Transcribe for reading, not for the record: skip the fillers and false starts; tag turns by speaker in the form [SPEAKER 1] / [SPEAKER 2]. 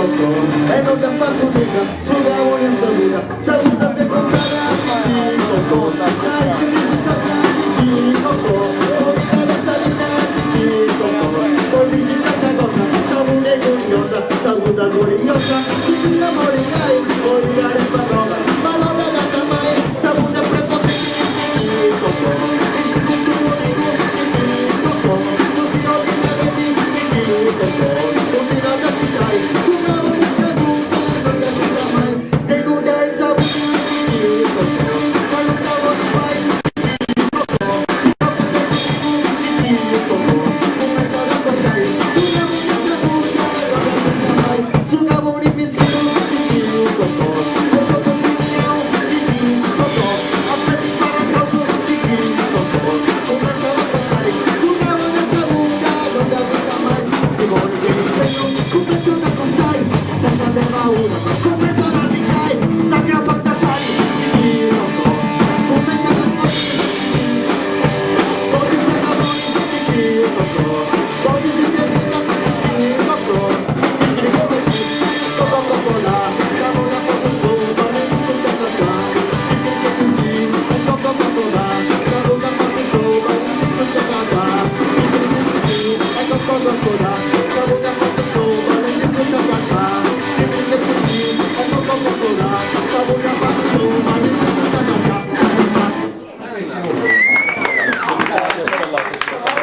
[SPEAKER 1] e non ti ha fatto mica, sugavo in salita, saluta se comprare a fare il cocco, dai che mi succede il cocco, come la salita il cocco, poi dici questa cosa, salute curiosa, saluta curiosa, si la morirai, morirai per roba, ma non la data mai, saluta prepotente il cocco, il cocco, il cocco, così oggi la vedi il cocco, così la ci sai, tu non mi fai buca, non la vita mai, te non dai saluta il cocco, ma non la vuoi fai il cocco, il cocco, come cosa costai, tu non mi fai buca, non la vita mai, su cavoli mischino il cocco, il cocco si mio, il cocco, aspetti sparacoso il cocco, come cosa costai, tu non mi fai buca, non la vita mai, si vuole che il segno, come cosa costai, senza aver paura,